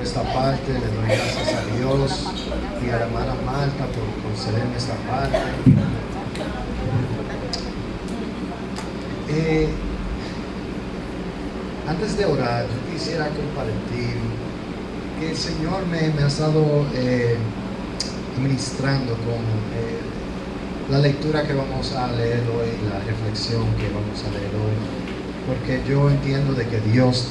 por esta parte, le doy gracias a Dios y a la hermana Marta por concederme esta parte. Antes de orar, yo quisiera compartir que el Señor me ha estado administrando con la lectura que vamos a leer hoy, la reflexión que vamos a leer hoy, porque yo entiendo de que Dios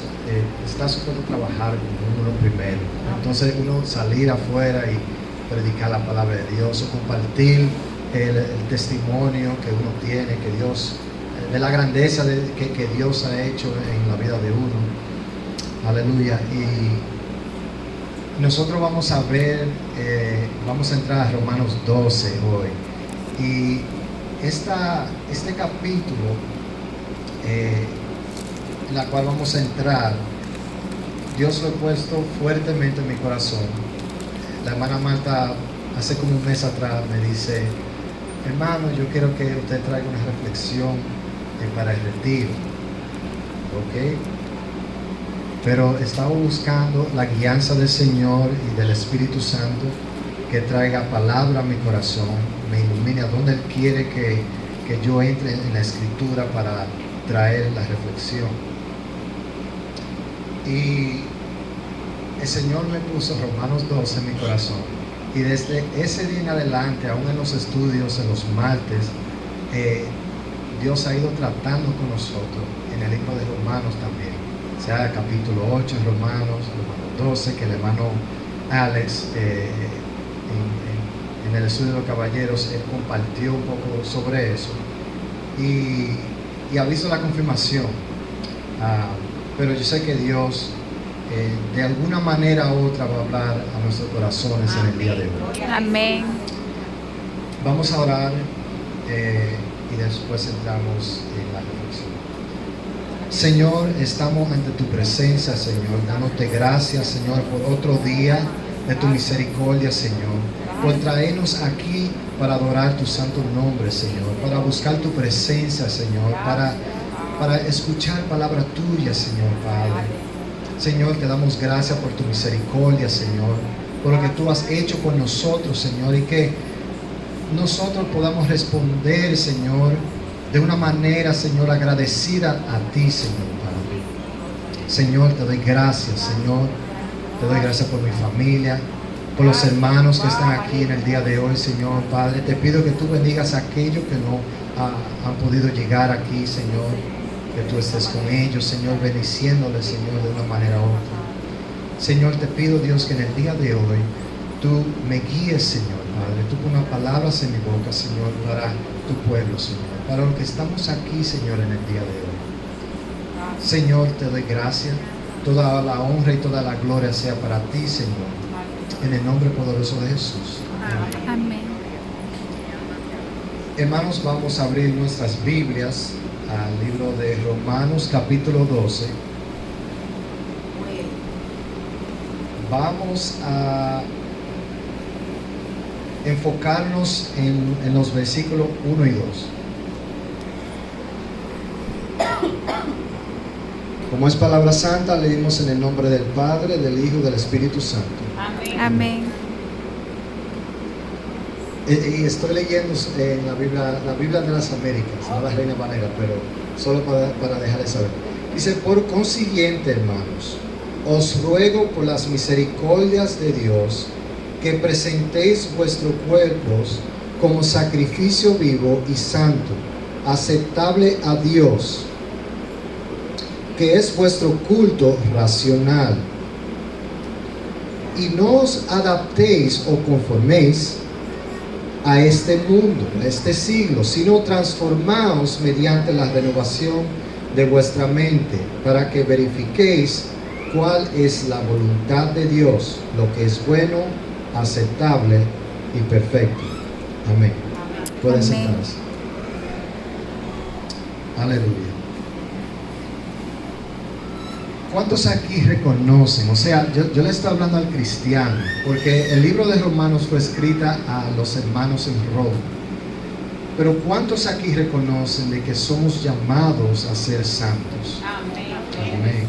está supuesto a trabajar con uno primero. Entonces uno salir afuera y predicar la palabra de Dios o compartir el testimonio que uno tiene, que Dios, de la grandeza que Dios ha hecho en la vida de uno. Aleluya. Y nosotros vamos a ver, vamos a entrar a Romanos 12 hoy. Y este capítulo en la cual vamos a entrar, Dios lo ha puesto fuertemente en mi corazón. La hermana Marta hace como un mes atrás me dice: hermano, yo quiero que usted traiga una reflexión para el retiro, ¿ok? Pero estaba buscando la guianza del Señor y del Espíritu Santo, que traiga palabra a mi corazón, me ilumine a donde Él quiere que yo entre en la Escritura para traer la reflexión. Y el Señor me puso Romanos 12 en mi corazón, y desde ese día en adelante, aún en los estudios, en los martes, Dios ha ido tratando con nosotros en el libro de Romanos también, sea el capítulo 8 en Romanos 12, que el hermano Alex en el estudio de los caballeros, él compartió un poco sobre eso y ha visto la confirmación. Pero yo sé que Dios de alguna manera u otra va a hablar a nuestros corazones en el día de hoy. Amén. Vamos a orar y después entramos en la reflexión. Señor, estamos ante tu presencia, Señor, dándote gracias, Señor, por otro día de tu misericordia, Señor, por traernos aquí para adorar tu santo nombre, Señor, para buscar tu presencia, Señor, para escuchar palabra tuya, Señor, Padre. Señor, te damos gracias por tu misericordia, Señor, por lo que tú has hecho con nosotros, Señor, y que nosotros podamos responder, Señor, de una manera, Señor, agradecida a ti, Señor, Padre. Señor, te doy gracias, Señor, te doy gracias por mi familia, por los hermanos que están aquí en el día de hoy, Señor, Padre. Te pido que tú bendigas a aquellos que no han podido llegar aquí, Señor, que tú estés con ellos, Señor, bendiciéndoles, Señor, de una manera u otra. Señor, te pido, Dios, que en el día de hoy tú me guíes, Señor, Padre. Tú pongas palabras en mi boca, Señor, para tu pueblo, Señor, para los que estamos aquí, Señor, en el día de hoy. Señor, te doy gracias. Toda la honra y toda la gloria sea para ti, Señor, en el nombre poderoso de Jesús. Amén. Amén. Hermanos, vamos a abrir nuestras Biblias al libro de Romanos capítulo 12. Vamos a enfocarnos en los versículos 1 y 2. Como es palabra santa, leímos en el nombre del Padre, del Hijo y del Espíritu Santo. Amén. Amén. Y estoy leyendo en la Biblia de las Américas, no la Reina Valera, pero solo para dejarles saber. Dice: por consiguiente, hermanos, os ruego por las misericordias de Dios que presentéis vuestros cuerpos como sacrificio vivo y santo, aceptable a Dios, que es vuestro culto racional. Y no os adaptéis o conforméis a este mundo, a este siglo, sino transformaos mediante la renovación de vuestra mente, para que verifiquéis cuál es la voluntad de Dios, lo que es bueno, aceptable y perfecto. Amén. Pueden sentarse. Aleluya. ¿Cuántos aquí reconocen? O sea, yo le estoy hablando al cristiano, porque el libro de Romanos fue escrita a los hermanos en Roma. Pero ¿cuántos aquí reconocen de que somos llamados a ser santos? Amén. Amén.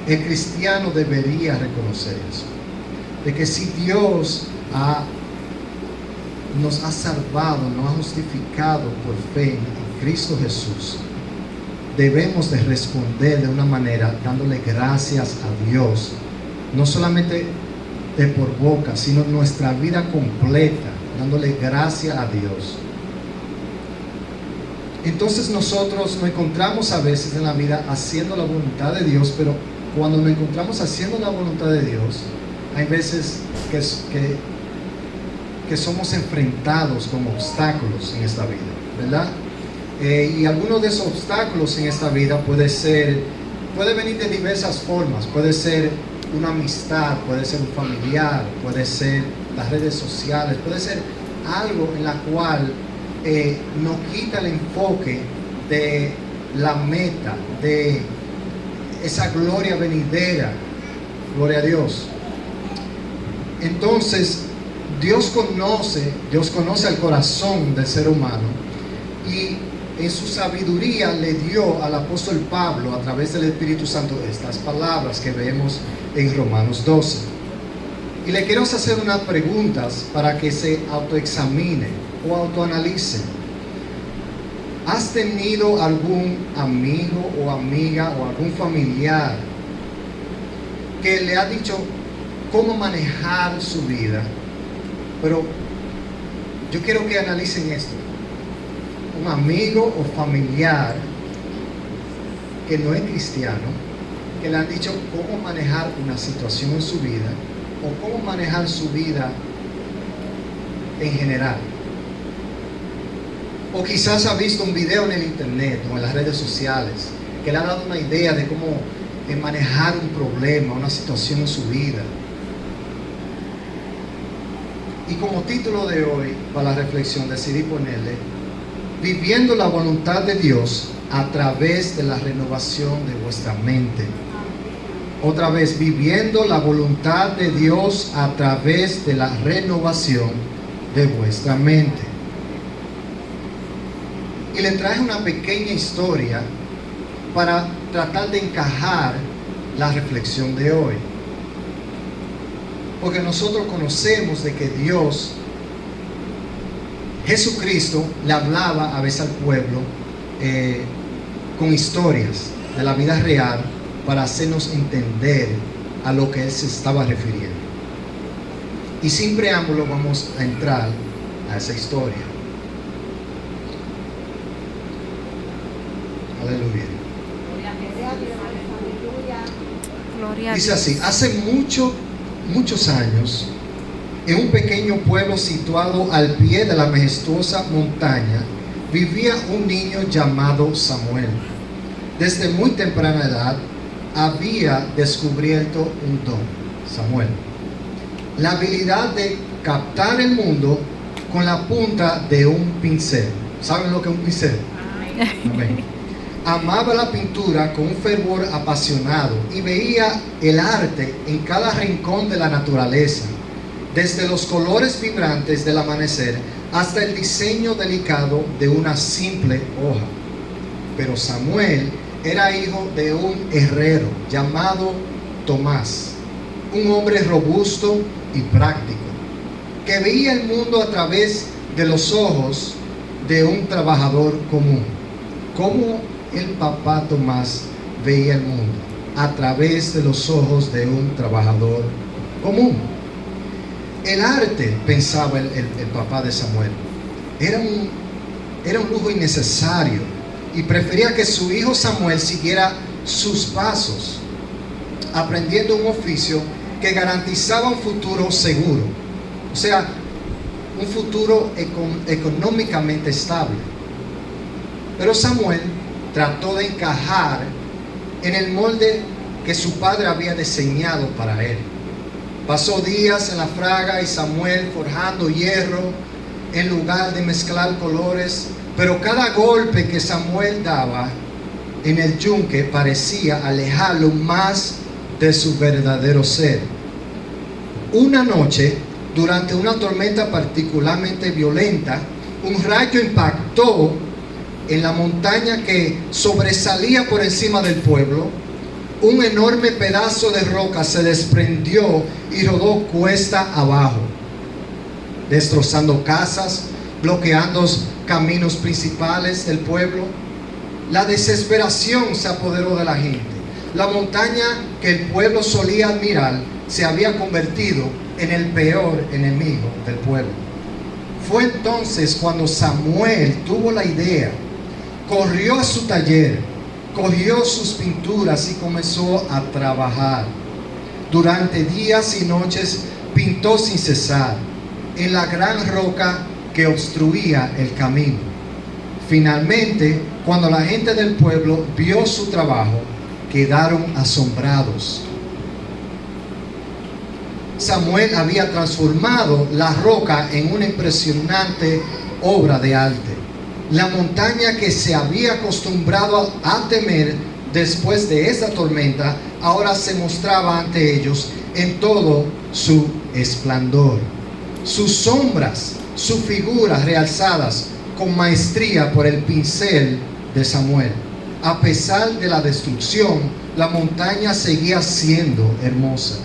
El cristiano debería reconocer eso, de que si Dios nos ha salvado, nos ha justificado por fe en Cristo Jesús, debemos de responder de una manera dándole gracias a Dios, no solamente de por boca, sino nuestra vida completa, dándole gracias a Dios. Entonces nosotros nos encontramos a veces en la vida haciendo la voluntad de Dios, pero cuando nos encontramos haciendo la voluntad de Dios, hay veces que somos enfrentados con obstáculos en esta vida, ¿verdad? Y algunos de esos obstáculos en esta vida puede venir de diversas formas. Puede ser una amistad, puede ser un familiar, puede ser las redes sociales, puede ser algo en la cual nos quita el enfoque de la meta, de esa gloria venidera. Gloria a Dios. Entonces, Dios conoce el corazón del ser humano, y en su sabiduría le dio al apóstol Pablo, a través del Espíritu Santo, estas palabras que vemos en Romanos 12. Y le quiero hacer unas preguntas para que se autoexamine o autoanalice. ¿Has tenido algún amigo o amiga o algún familiar que le ha dicho cómo manejar su vida? Pero yo quiero que analicen esto. Un amigo o familiar que no es cristiano, que le han dicho cómo manejar una situación en su vida o cómo manejar su vida en general. O quizás ha visto un video en el internet o en las redes sociales que le ha dado una idea de cómo manejar un problema, una situación en su vida. Y como título de hoy, para la reflexión, decidí ponerle: viviendo la voluntad de Dios a través de la renovación de vuestra mente. Otra vez, viviendo la voluntad de Dios a través de la renovación de vuestra mente. Y le traje una pequeña historia para tratar de encajar la reflexión de hoy. Porque nosotros conocemos de que Dios, Jesucristo, le hablaba a veces al pueblo con historias de la vida real para hacernos entender a lo que Él se estaba refiriendo. Y sin preámbulo vamos a entrar a esa historia. Aleluya. Dice así: hace muchos años, en un pequeño pueblo situado al pie de la majestuosa montaña, vivía un niño llamado Samuel. Desde muy temprana edad había descubierto un don, Samuel: la habilidad de captar el mundo con la punta de un pincel. ¿Saben lo que es un pincel? Amén. Amaba la pintura con un fervor apasionado y veía el arte en cada rincón de la naturaleza, desde los colores vibrantes del amanecer hasta el diseño delicado de una simple hoja. Pero Samuel era hijo de un herrero llamado Tomás, un hombre robusto y práctico, que veía el mundo a través de los ojos de un trabajador común. ¿Cómo el papá Tomás veía el mundo? A través de los ojos de un trabajador común. El arte, pensaba el papá de Samuel, era un lujo innecesario, y prefería que su hijo Samuel siguiera sus pasos, aprendiendo un oficio que garantizaba un futuro seguro, o sea, un futuro económicamente estable. Pero Samuel trató de encajar en el molde que su padre había diseñado para él. Pasó días en la fraga y Samuel forjando hierro en lugar de mezclar colores, pero cada golpe que Samuel daba en el yunque parecía alejarlo más de su verdadero ser. Una noche, durante una tormenta particularmente violenta, un rayo impactó en la montaña que sobresalía por encima del pueblo, un enorme pedazo de roca se desprendió y rodó cuesta abajo, destrozando casas, bloqueando caminos principales del pueblo. La desesperación se apoderó de la gente. La montaña que el pueblo solía admirar se había convertido en el peor enemigo del pueblo. Fue entonces cuando Samuel tuvo la idea, corrió a su taller, cogió sus pinturas y comenzó a trabajar. Durante días y noches pintó sin cesar en la gran roca que obstruía el camino. Finalmente, cuando la gente del pueblo vio su trabajo, quedaron asombrados. Samuel había transformado la roca en una impresionante obra de arte. La montaña que se había acostumbrado a temer después de esa tormenta, ahora se mostraba ante ellos en todo su esplendor. Sus sombras, sus figuras realzadas con maestría por el pincel de Samuel. A pesar de la destrucción, la montaña seguía siendo hermosa.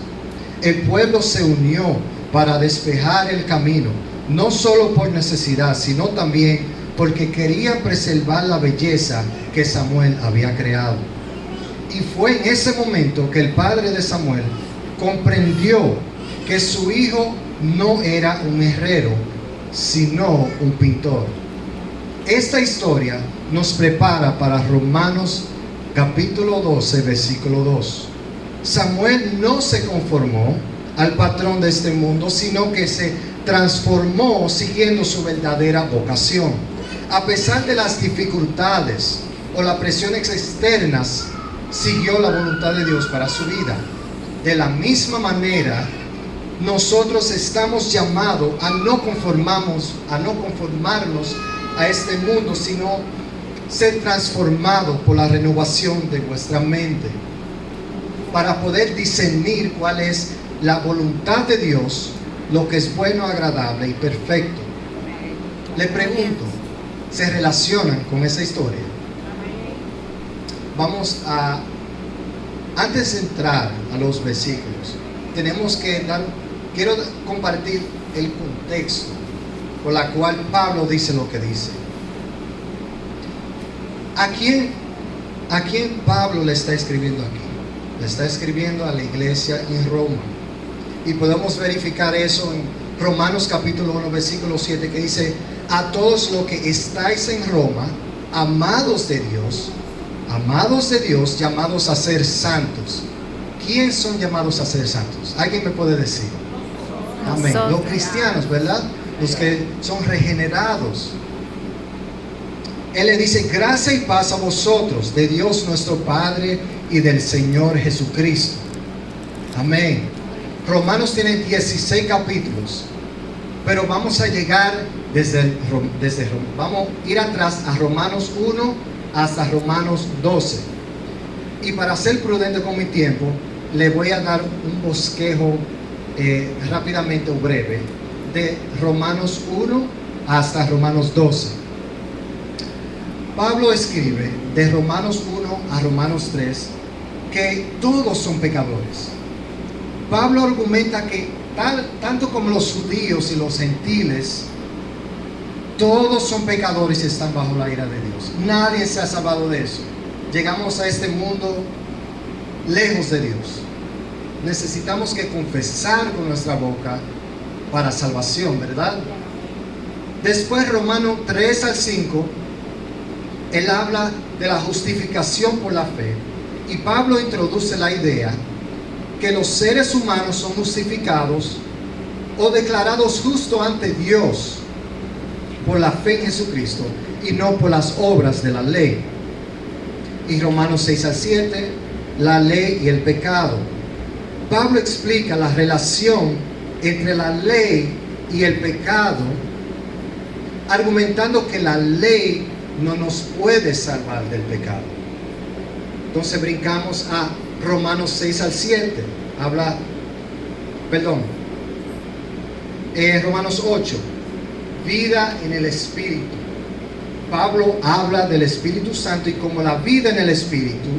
El pueblo se unió para despejar el camino, no solo por necesidad, sino también porque quería preservar la belleza que Samuel había creado. Y fue en ese momento que el padre de Samuel comprendió que su hijo no era un herrero, sino un pintor. Esta historia nos prepara para Romanos capítulo 12, versículo 2. Samuel no se conformó al patrón de este mundo, sino que se transformó siguiendo su verdadera vocación. A pesar de las dificultades o las presiones externas, siguió la voluntad de Dios para su vida. De la misma manera, nosotros estamos llamados a no conformarnos a este mundo, sino ser transformados por la renovación de vuestra mente, para poder discernir cuál es la voluntad de Dios, lo que es bueno, agradable y perfecto. Le pregunto, ¿se relacionan con esa historia? Antes de entrar a los versículos, quiero compartir el contexto por la cual Pablo dice lo que dice. ¿A quién Pablo le está escribiendo aquí? Le está escribiendo a la iglesia en Roma. Y podemos verificar eso en Romanos capítulo 1, versículo 7, que dice: a todos los que estáis en Roma, amados de Dios, llamados a ser santos. ¿Quiénes son llamados a ser santos? ¿Alguien me puede decir? Amén. Los cristianos, ¿verdad? Los que son regenerados. Él le dice: gracia y paz a vosotros, de Dios nuestro Padre y del Señor Jesucristo. Amén. Romanos tiene 16 capítulos, pero vamos a llegar vamos a ir atrás a Romanos 1 hasta Romanos 12. Y para ser prudente con mi tiempo, le voy a dar un bosquejo rápidamente o breve de Romanos 1 hasta Romanos 12. Pablo escribe de Romanos 1 a Romanos 3 que todos son pecadores. Pablo argumenta que tanto como los judíos y los gentiles, todos son pecadores y están bajo la ira de Dios. Nadie se ha salvado de eso. Llegamos a este mundo lejos de Dios. Necesitamos que confesar con nuestra boca para salvación, ¿verdad? Después, Romanos 3 al 5, él habla de la justificación por la fe. Y Pablo introduce la idea que los seres humanos son justificados o declarados justos ante Dios por la fe en Jesucristo y no por las obras de la ley. Y Romanos 6 al 7, la ley y el pecado. Pablo explica la relación entre la ley y el pecado, argumentando que la ley no nos puede salvar del pecado. Entonces brincamos a Romanos 6 al 7. Romanos 8, vida en el Espíritu. Pablo habla del Espíritu Santo y como la vida en el Espíritu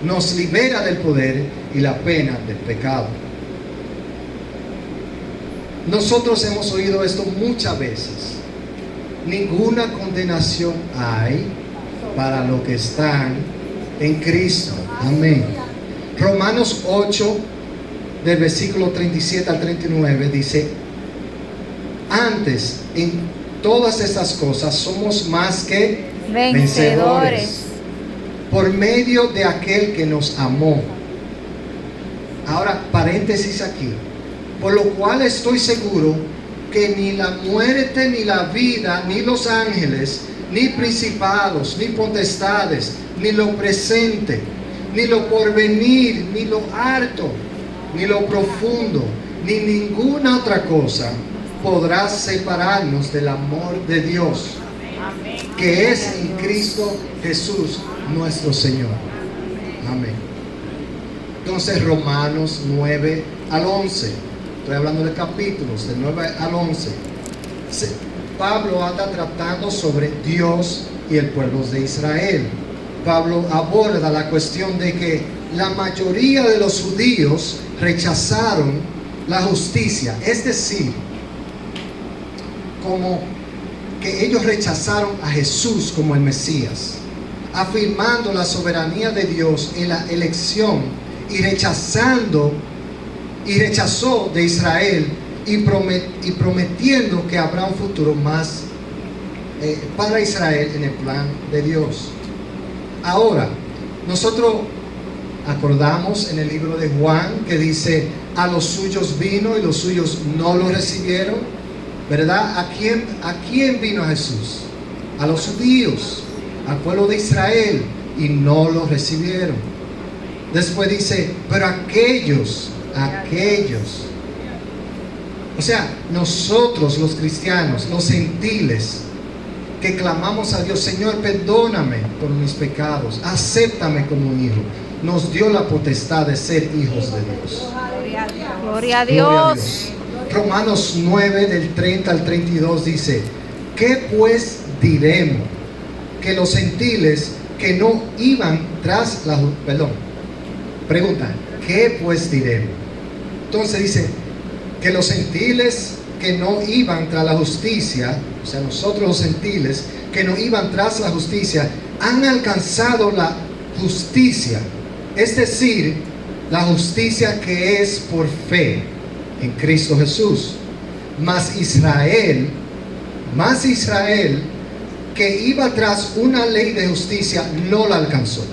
nos libera del poder y la pena del pecado. Nosotros hemos oído esto muchas veces. Ninguna condenación hay para los que están en Cristo. Amén. Romanos 8, del versículo 37 al 39, dice: antes, en todas estas cosas somos más que vencedores por medio de aquel que nos amó. Ahora, paréntesis aquí. Por lo cual estoy seguro que ni la muerte, ni la vida, ni los ángeles, ni principados, ni potestades, ni lo presente, ni lo porvenir, ni lo alto, ni lo profundo, ni ninguna otra cosa podrá separarnos del amor de Dios, que es en Cristo Jesús nuestro Señor. Amén. Entonces, Romanos 9 al 11. Estoy hablando de capítulos, del 9 al 11. Pablo anda tratando sobre Dios y el pueblo de Israel. Pablo aborda la cuestión de que la mayoría de los judíos rechazaron la justicia. Es decir, como que ellos rechazaron a Jesús como el Mesías, afirmando la soberanía de Dios en la elección y rechazó de Israel y prometiendo que habrá un futuro más para Israel en el plan de Dios. Ahora, nosotros acordamos en el libro de Juan que dice: a los suyos vino y los suyos no lo recibieron, ¿verdad? ¿A quién vino Jesús? A los judíos, al pueblo de Israel, y no lo recibieron. Después dice: pero aquellos, o sea, nosotros los cristianos, los gentiles, que clamamos a Dios: Señor, perdóname por mis pecados, acéptame como un hijo, nos dio la potestad de ser hijos de Dios. Gloria a Dios. Romanos 9, del 30 al 32 dice: ¿qué pues diremos? Que los gentiles que no iban tras la... Pregunta: ¿qué pues diremos? Entonces dice que los gentiles que no iban tras la justicia, o sea, nosotros los gentiles que no iban tras la justicia, han alcanzado la justicia, es decir, la justicia que es por fe en Cristo Jesús. Mas Israel que iba tras una ley de justicia no la alcanzó.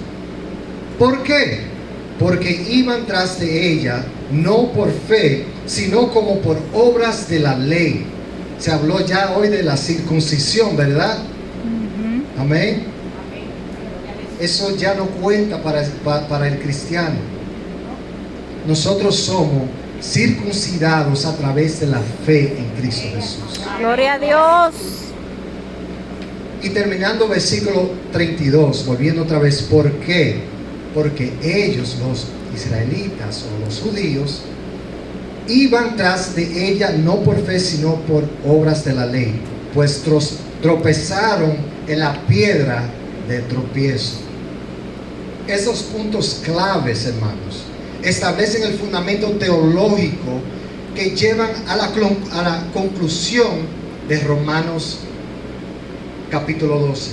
¿Por qué? Porque iban tras de ella no por fe, sino como por obras de la ley. Se habló ya hoy de la circuncisión, ¿verdad? Amén. Eso ya no cuenta para el cristiano. Nosotros somos circuncidados a través de la fe en Cristo Jesús. Gloria a Dios. Y terminando versículo 32, volviendo otra vez: ¿por qué? Porque ellos, los israelitas o los judíos, iban tras de ella no por fe, sino por obras de la ley, pues tropezaron en la piedra de tropiezo. Esos puntos claves, hermanos, establecen el fundamento teológico que llevan a la conclusión de Romanos capítulo 12,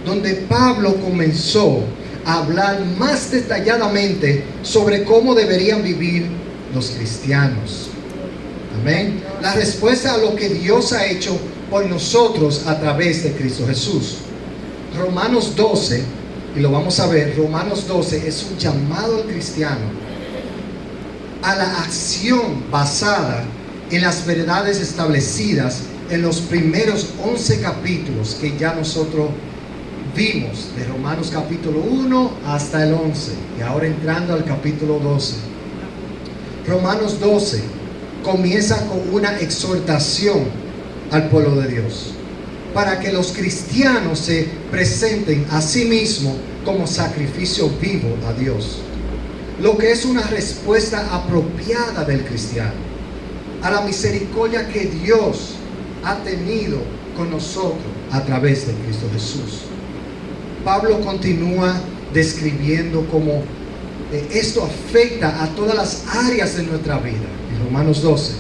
donde Pablo comenzó a hablar más detalladamente sobre cómo deberían vivir los cristianos. Amén. La respuesta a lo que Dios ha hecho por nosotros a través de Cristo Jesús. Romanos 12, y lo vamos a ver, Romanos 12 es un llamado al cristiano a la acción basada en las verdades establecidas en los primeros 11 capítulos que ya nosotros vimos, de Romanos capítulo 1 hasta el 11, y ahora entrando al capítulo 12. Romanos 12 comienza con una exhortación al pueblo de Dios para que los cristianos se presenten a sí mismos como sacrificio vivo a Dios, lo que es una respuesta apropiada del cristiano a la misericordia que Dios ha tenido con nosotros a través de Cristo Jesús. Pablo continúa describiendo como esto afecta a todas las áreas de nuestra vida. En Romanos 12,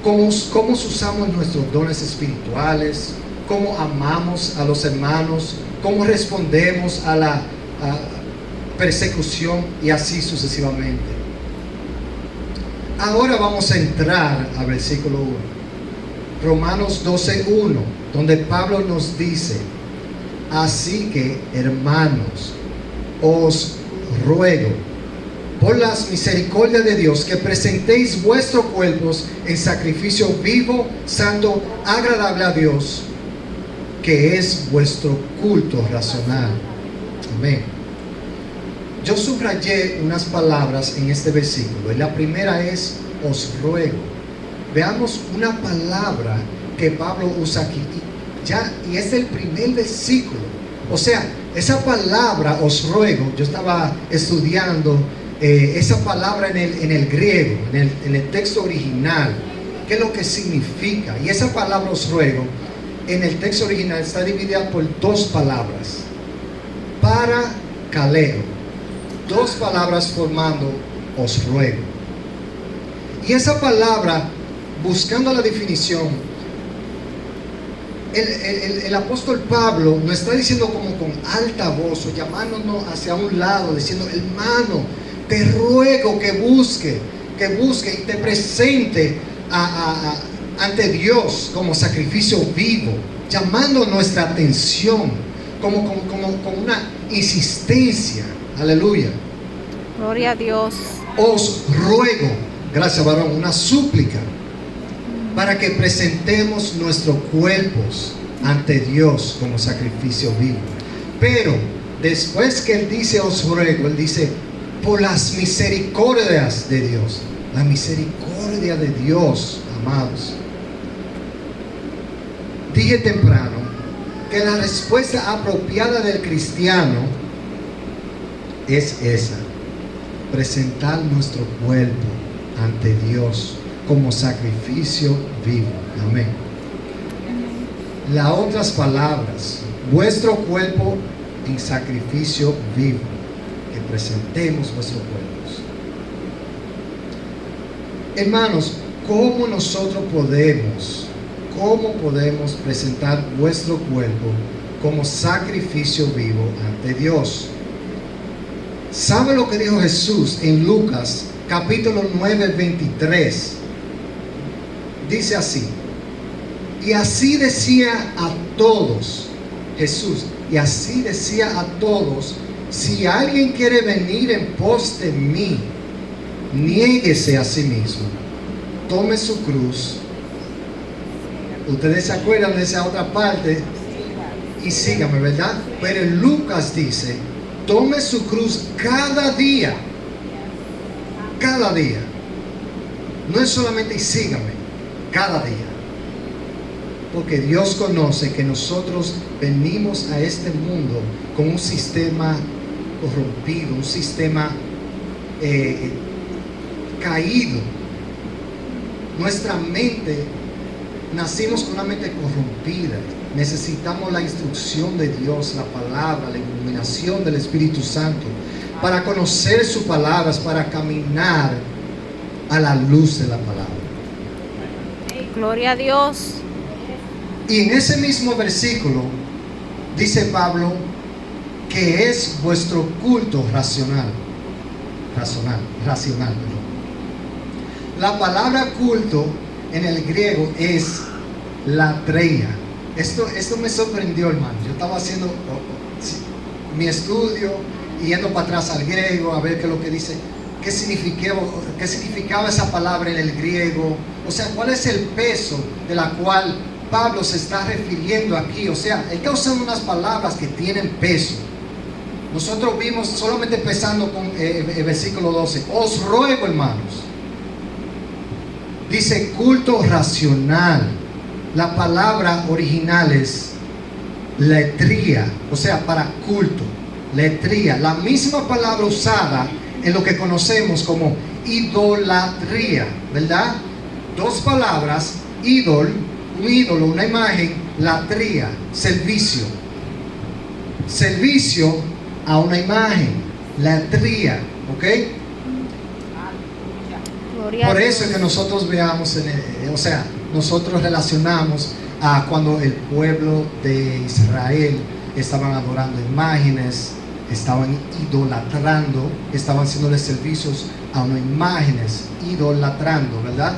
cómo usamos nuestros dones espirituales, cómo amamos a los hermanos, cómo respondemos a la persecución y así sucesivamente. Ahora vamos a entrar al versículo 1. Romanos 12:1, donde Pablo nos dice: así que, hermanos, os ruego por las misericordias de Dios que presentéis vuestros cuerpos en sacrificio vivo, santo, agradable a Dios, que es vuestro culto racional. Amén. Yo subrayé unas palabras en este versículo, y la primera es os ruego. Veamos una palabra que Pablo usa aquí, y es el primer versículo. O sea, esa palabra os ruego, yo estaba estudiando esa palabra en el griego, en el texto original, qué es lo que significa. Y esa palabra os ruego, en el texto original está dividida por dos palabras: para kaleo, dos palabras formando os ruego. Y esa palabra, buscando la definición, el apóstol Pablo nos está diciendo como con alta voz, o llamándonos hacia un lado, diciendo: hermano, te ruego que busque y te presente ante Dios como sacrificio vivo, llamando nuestra atención como una insistencia. Aleluya. Gloria a Dios. Os ruego, gracias varón, una súplica para que presentemos nuestros cuerpos ante Dios como sacrificio vivo. Pero después que él dice os ruego, él dice por las misericordias de Dios. La misericordia de Dios, amados. Dije temprano que la respuesta apropiada del cristiano es esa: presentar nuestro cuerpo ante Dios como sacrificio vivo. Amén. Las otras palabras: vuestro cuerpo en sacrificio vivo, que presentemos vuestros cuerpos. Hermanos, ¿cómo nosotros podemos presentar vuestro cuerpo como sacrificio vivo ante Dios? ¿Sabe lo que dijo Jesús en Lucas capítulo 9, 23? Dice así: y así decía a todos, Jesús, y así decía a todos: si alguien quiere venir en pos de mí, niéguese a sí mismo, tome su cruz. Ustedes se acuerdan de esa otra parte, y sígame, ¿verdad? Pero Lucas dice: tome su cruz cada día. Cada día. No es solamente y sígame, cada día. Porque Dios conoce que nosotros venimos a este mundo con un sistema corrompido, un sistema caído. Nuestra mente, nacimos con una mente corrompida. Necesitamos la instrucción de Dios, la palabra, la iluminación del Espíritu Santo, para conocer sus palabras, para caminar a la luz de la palabra. Gloria a Dios. Y en ese mismo versículo dice Pablo que es vuestro culto racional. La palabra culto en el griego es latreia. Esto me sorprendió, hermano. Yo estaba haciendo mi estudio y yendo para atrás al griego a ver qué es lo que dice, qué significaba esa palabra en el griego. O sea, cuál es el peso de la cual Pablo se está refiriendo aquí. O sea, él está usando unas palabras que tienen peso. Nosotros vimos, solamente empezando con el versículo 12, os ruego, hermanos. Dice culto racional. La palabra original es letría, o sea, para culto. Letría, la misma palabra usada en lo que conocemos como idolatría, ¿verdad? Dos palabras: un ídolo, una imagen; latría, servicio a una imagen. Idolatría, ¿ok? Gloria Por a eso es Dios. que nosotros veamos, nosotros relacionamos a cuando el pueblo de Israel estaban adorando imágenes, estaban idolatrando, estaban haciéndole servicios a unas imágenes, idolatrando, ¿verdad?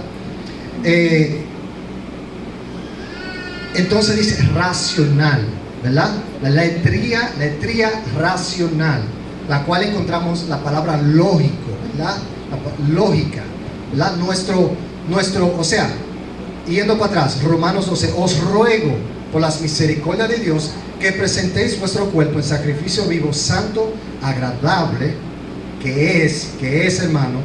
Entonces dice racional, ¿verdad? La letría racional, la cual encontramos la palabra lógico, ¿verdad? Lógica, ¿verdad? Yendo para atrás, Romanos 12, os ruego por las misericordias de Dios que presentéis vuestro cuerpo en sacrificio vivo, santo, agradable, que es, hermano,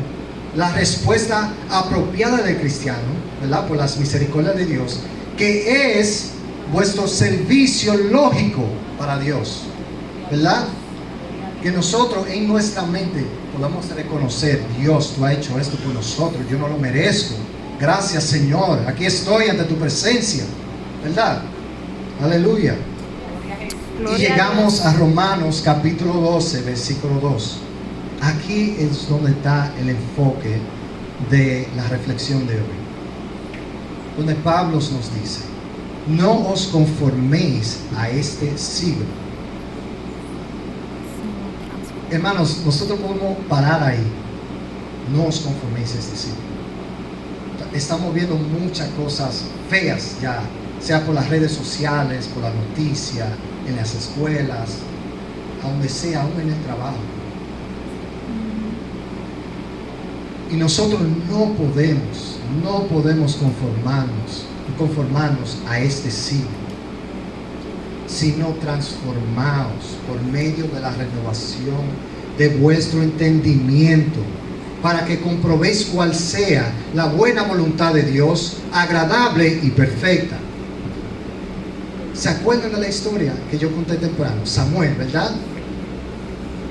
la respuesta apropiada del cristiano, ¿verdad? Por las misericordias de Dios, que es vuestro servicio lógico para Dios, ¿verdad? Que nosotros en nuestra mente podamos reconocer, Dios, tú has hecho esto por nosotros, yo no lo merezco, gracias Señor, aquí estoy ante tu presencia, ¿verdad? Aleluya. Gloria Y llegamos a Romanos capítulo 12, versículo 2. Aquí es donde está el enfoque de la reflexión de hoy, donde Pablo nos dice: no os conforméis a este siglo. Hermanos, nosotros podemos parar ahí. No os conforméis a este siglo. Estamos viendo muchas cosas feas ya, sea por las redes sociales, por la noticia, en las escuelas, a donde sea, aún en el trabajo. Y nosotros no podemos conformarnos a este siglo, sino transformaos por medio de la renovación de vuestro entendimiento, para que comprobéis cuál sea la buena voluntad de Dios, agradable y perfecta. ¿Se acuerdan de la historia que yo conté temprano? Samuel, ¿verdad?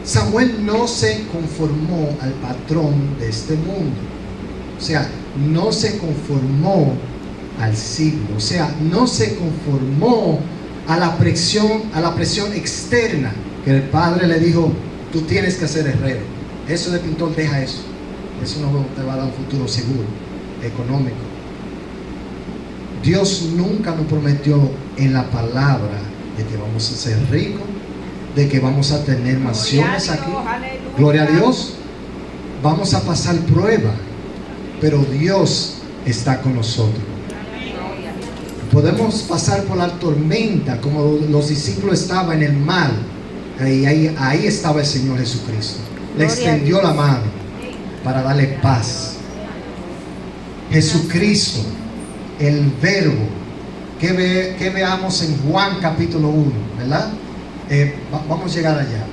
Samuel no se conformó al patrón de este mundo. O sea, no se conformó al siglo. O sea, no se conformó a la presión externa que el padre le dijo: tú tienes que ser herrero. Eso de pintor, deja eso. Eso no te va a dar un futuro seguro, económico. Dios nunca nos prometió en la palabra de que vamos a ser ricos, de que vamos a tener mansiones aquí. Gloria a Dios. Vamos a pasar prueba, pero Dios está con nosotros. Podemos pasar por la tormenta como los discípulos estaban en el mar. Ahí estaba el Señor Jesucristo. Le extendió la mano para darle paz. Jesucristo, el verbo, que veamos en Juan capítulo 1, ¿verdad? Vamos a llegar allá.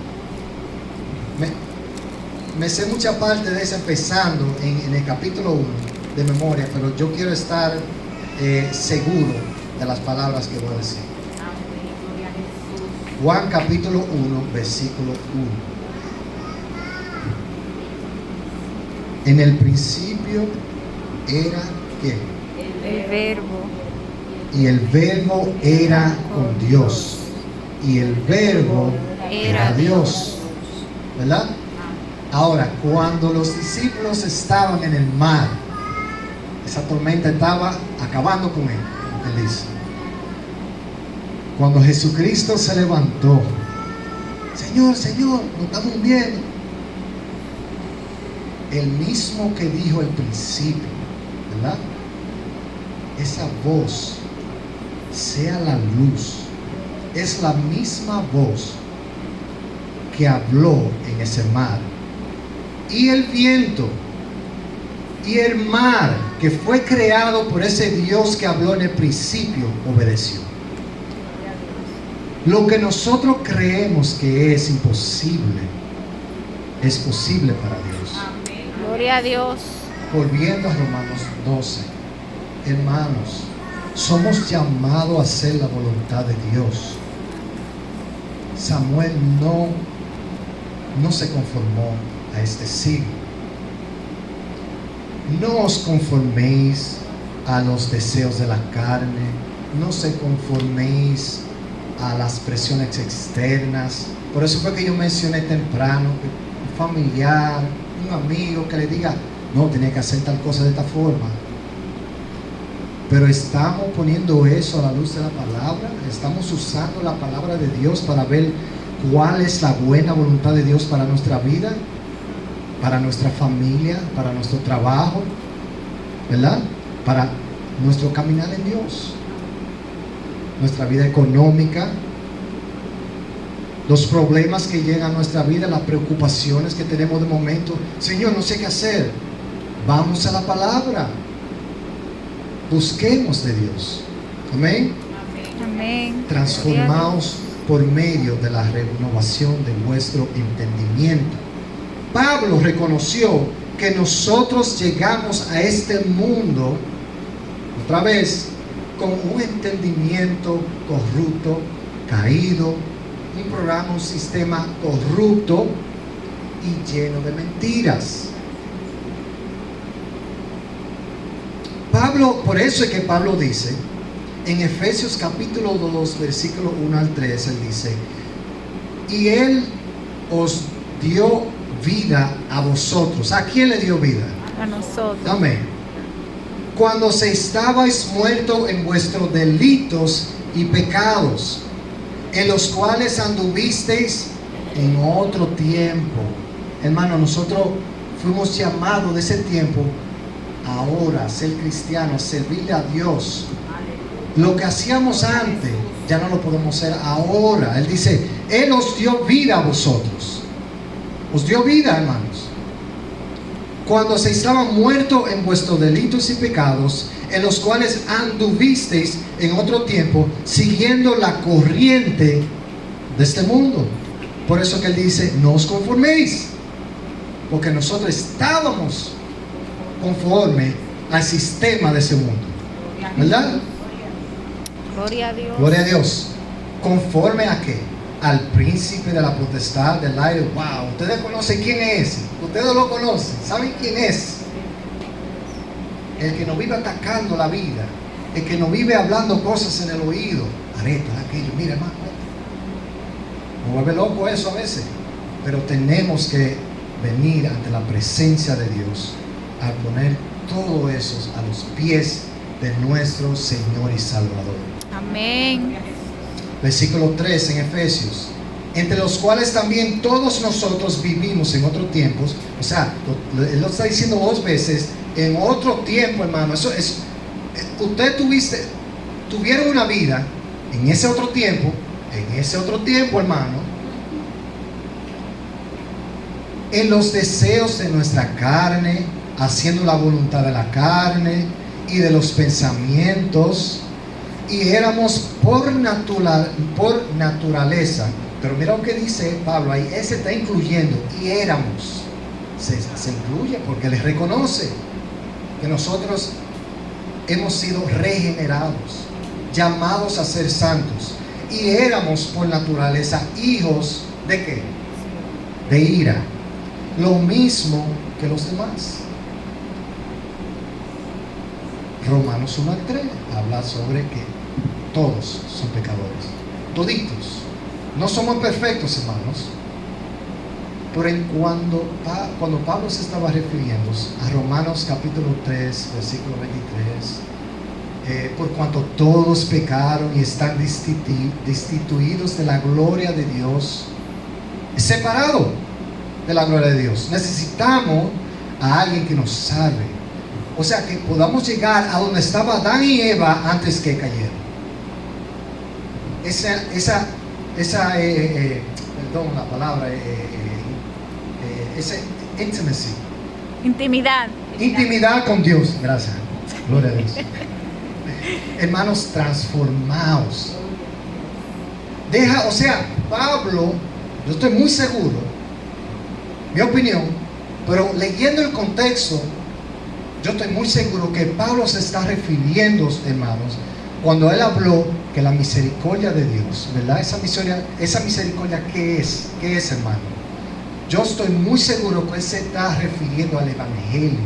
Me sé mucha parte de eso empezando en el capítulo 1 de memoria, pero yo quiero estar seguro de las palabras que voy a decir. Juan capítulo 1, versículo 1. En el principio era ¿qué? El verbo. Y el verbo era con Dios. Y el verbo era Dios. ¿Verdad? Ahora, cuando los discípulos estaban en el mar, esa tormenta estaba acabando con él, como él dice. Cuando Jesucristo se levantó: Señor, Señor, nos estamos hundiendo. El mismo que dijo al principio, ¿verdad? Esa voz, sea la luz, es la misma voz que habló en ese mar. Y el viento y el mar, que fue creado por ese Dios que habló en el principio, obedeció. Lo que nosotros creemos que es imposible, es posible para Dios. Gloria a Dios. Volviendo a Romanos 12, hermanos, somos llamados a hacer la voluntad de Dios. Samuel no se conformó a este siglo. No os conforméis a los deseos de la carne, no se conforméis a las presiones externas. Por eso fue que yo mencioné temprano, familiar, un amigo que le diga, no, tiene que hacer tal cosa de esta forma. Pero estamos poniendo eso a la luz de la palabra, estamos usando la palabra de Dios para ver cuál es la buena voluntad de Dios para nuestra vida, para nuestra familia, para nuestro trabajo, ¿verdad? Para nuestro caminar en Dios, nuestra vida económica, los problemas que llegan a nuestra vida, las preocupaciones que tenemos de momento. Señor, no sé qué hacer. Vamos a la palabra. Busquemos de Dios. Amén. Amén. Transformaos por medio de la renovación de vuestro entendimiento. Pablo reconoció que nosotros llegamos a este mundo, otra vez, con un entendimiento corrupto, caído, un programa, un sistema corrupto y lleno de mentiras. Pablo, por eso es que Pablo dice, en Efesios capítulo 2, versículo 1 al 3, él dice, y él os dio vida a vosotros. ¿A quién le dio vida? A nosotros. Amén. Cuando se estabais muertos en vuestros delitos y pecados, en los cuales anduvisteis en otro tiempo. Hermano, nosotros fuimos llamados de ese tiempo ahora a ser cristianos, servirle a Dios. Lo que hacíamos antes ya no lo podemos hacer ahora. Él dice, Él os dio vida a vosotros. Os dio vida, hermanos. Cuando se estaban muertos en vuestros delitos y pecados, en los cuales anduvisteis en otro tiempo, siguiendo la corriente de este mundo. Por eso que él dice, no os conforméis, porque nosotros estábamos conforme al sistema de ese mundo, ¿verdad? Gloria a Dios. Gloria a Dios. ¿Conforme a qué? Al príncipe de la potestad del aire. Wow, ustedes conocen quién es. Ustedes lo conocen. ¿Saben quién es? El que nos vive atacando la vida. El que nos vive hablando cosas en el oído. Areta, aquello. Mira, hermano. Me vuelve loco eso a veces. Pero tenemos que venir ante la presencia de Dios a poner todo eso a los pies de nuestro Señor y Salvador. Amén. Versículo 3 en Efesios, entre los cuales también todos nosotros vivimos en otros tiempos. O sea, él lo está diciendo dos veces, en otro tiempo, hermano. Eso es, tuvieron una vida en ese otro tiempo, hermano, en los deseos de nuestra carne, haciendo la voluntad de la carne y de los pensamientos, y éramos por naturaleza. Pero mira lo que dice Pablo ahí, él se está incluyendo, y éramos, se incluye porque les reconoce que nosotros hemos sido regenerados, llamados a ser santos, y éramos por naturaleza hijos de ¿qué? De ira, lo mismo que los demás. Romanos 1 al 3 habla sobre que todos son pecadores, toditos. No somos perfectos, hermanos. Pero cuando Pablo se estaba refiriendo a Romanos capítulo 3, versículo 23, por cuanto todos pecaron y están destituidos de la gloria de Dios, separado de la gloria de Dios. Necesitamos a alguien que nos salve. O sea, que podamos llegar a donde estaba Adán y Eva antes que cayeran. Perdón la palabra, esa intimacy. Intimidad con Dios. Gracias. Gloria a Dios. Hermanos, transformaos. Pablo, yo estoy muy seguro, mi opinión, pero leyendo el contexto, yo estoy muy seguro que Pablo se está refiriendo, hermanos, cuando él habló que la misericordia de Dios, ¿verdad? Esa misericordia, ¿qué es? ¿Qué es, hermano? Yo estoy muy seguro que él se está refiriendo al Evangelio,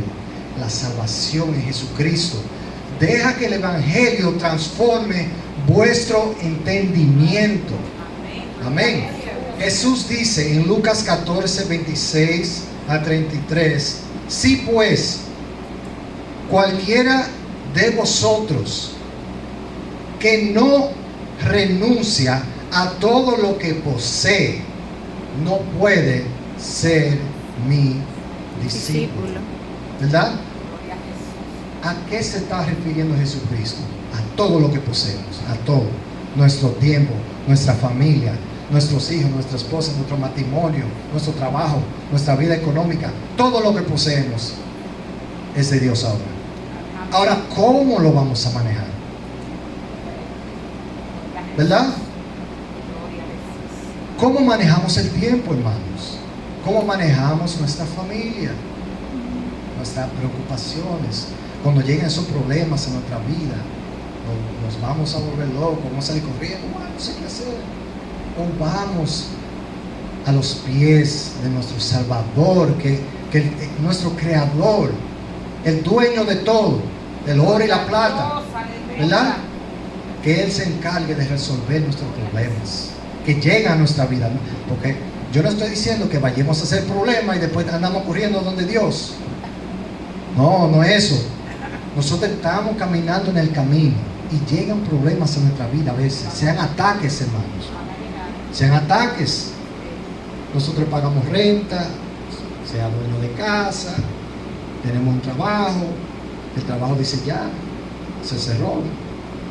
la salvación en Jesucristo. Deja que el Evangelio transforme vuestro entendimiento. Amén. Jesús dice en Lucas 14, 26 a 33, si pues cualquiera de vosotros que no renuncia a todo lo que posee, no puede ser mi discípulo. ¿Verdad? ¿A qué se está refiriendo Jesucristo? A todo lo que poseemos, a todo. Nuestro tiempo, nuestra familia, nuestros hijos, nuestra esposa, nuestro matrimonio, nuestro trabajo, nuestra vida económica, todo lo que poseemos es de Dios ahora. Ahora, ¿cómo lo vamos a manejar? ¿Verdad? ¿Cómo manejamos el tiempo, hermanos? ¿Cómo manejamos nuestra familia? Nuestras preocupaciones. Cuando lleguen esos problemas en nuestra vida, nos vamos a volver locos, vamos a salir corriendo, no sé qué hacer. O vamos a los pies de nuestro Salvador, nuestro Creador, el dueño de todo, del oro y la plata, ¿verdad? Que Él se encargue de resolver nuestros problemas que llegan a nuestra vida, ¿no? Porque yo no estoy diciendo que vayamos a hacer problemas y después andamos corriendo donde Dios. No, no es eso. Nosotros estamos caminando en el camino y llegan problemas en nuestra vida a veces, sean ataques, hermanos, sean ataques. Nosotros pagamos renta, sea dueño de casa, tenemos un trabajo, el trabajo dice ya, se cerró,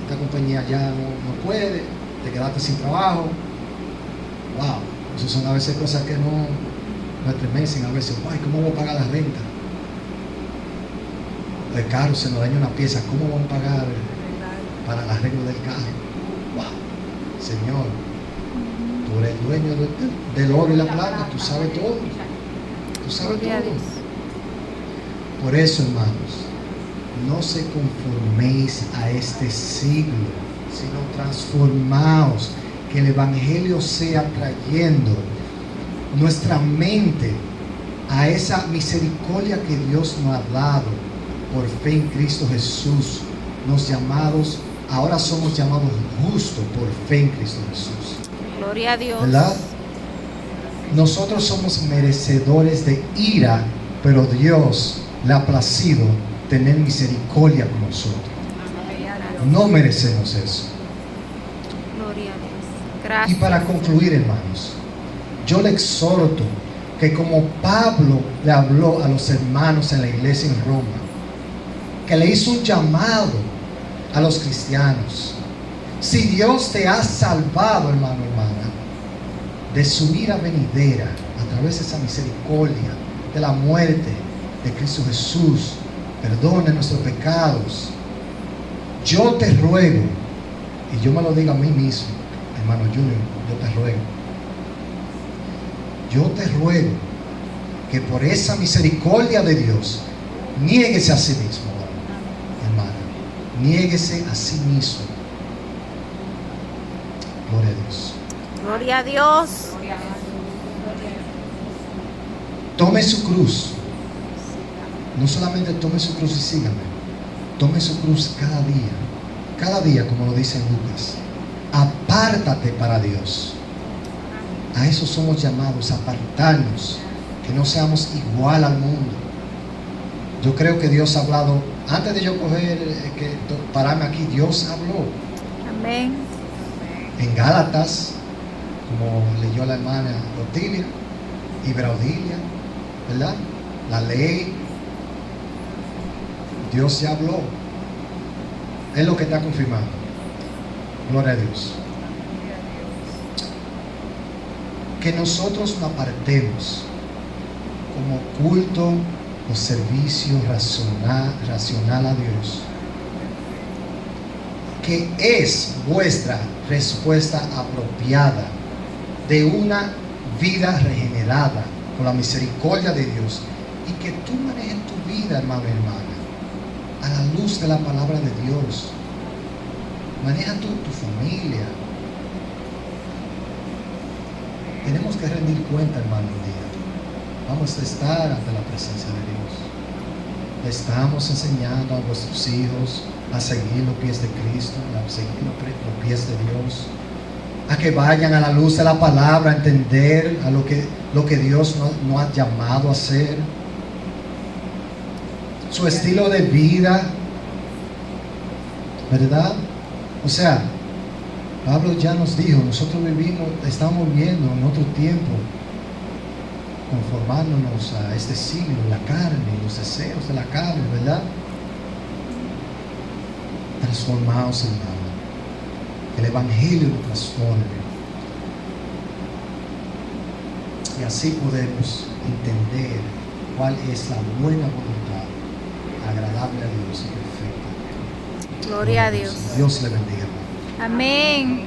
esta compañía ya no puede, te quedaste sin trabajo. Wow, esas son a veces cosas que no estremecen, a veces, ay, ¿cómo voy a pagar la renta? El carro se nos daña una pieza, ¿cómo vamos a pagar para el arreglo del carro? Wow, Señor, tú eres el dueño del oro y la plata, tú sabes todo, tú sabes todo. Por eso, hermanos, no se conforméis a este siglo, sino transformaos, que el Evangelio sea trayendo nuestra mente a esa misericordia que Dios nos ha dado por fe en Cristo Jesús. Ahora somos llamados justos por fe en Cristo Jesús. Gloria a Dios. ¿Verdad? Nosotros somos merecedores de ira, pero Dios le ha placido tener misericordia con nosotros. No merecemos eso. Gloria a Dios. Gracias. Y para concluir, hermanos, yo le exhorto que como Pablo le habló a los hermanos en la iglesia en Roma, que le hizo un llamado a los cristianos. Si Dios te ha salvado, hermano, hermana, de su ira venidera a través de esa misericordia, de la muerte de Cristo Jesús, perdone nuestros pecados, yo te ruego, y yo me lo digo a mí mismo, hermano Junior, yo te ruego que por esa misericordia de Dios niéguese a sí mismo, hermano, niéguese a sí mismo. Gloria a Dios. Gloria a Dios. Tome su cruz. No solamente tome su cruz y sígame. Tome su cruz cada día. Cada día, como lo dice Lucas. Apártate para Dios. A eso somos llamados, a apartarnos. Que no seamos igual al mundo. Yo creo que Dios ha hablado. Antes de yo pararme aquí, Dios habló. Amén. En Gálatas, como leyó la hermana Otilia y Braudilia, ¿verdad? La ley, Dios ya habló. Es lo que está confirmando. Gloria a Dios. Que nosotros nos apartemos como culto o servicio racional a Dios, que es vuestra respuesta apropiada de una vida regenerada con la misericordia de Dios, y que tú manejes tu vida, hermano y hermana, a la luz de la palabra de Dios. Maneja tu familia. Tenemos que rendir cuenta, hermano, un día. Vamos a estar ante la presencia de Dios. Le estamos enseñando a vuestros hijos a seguir los pies de Cristo, a seguir los pies de Dios. a que vayan a la luz de la palabra, a entender a lo que Dios nos ha llamado a hacer. Su estilo de vida, ¿verdad? O sea, Pablo ya nos dijo, nosotros estamos viviendo en otro tiempo, conformándonos a este siglo, la carne, los deseos de la carne, ¿verdad? Transformados, hermano. Que el Evangelio nos transforme. Y así podemos entender cuál es la buena voluntad, agradable a Dios y perfecta. Gloria a Dios. Dios le bendiga, hermano. Amén.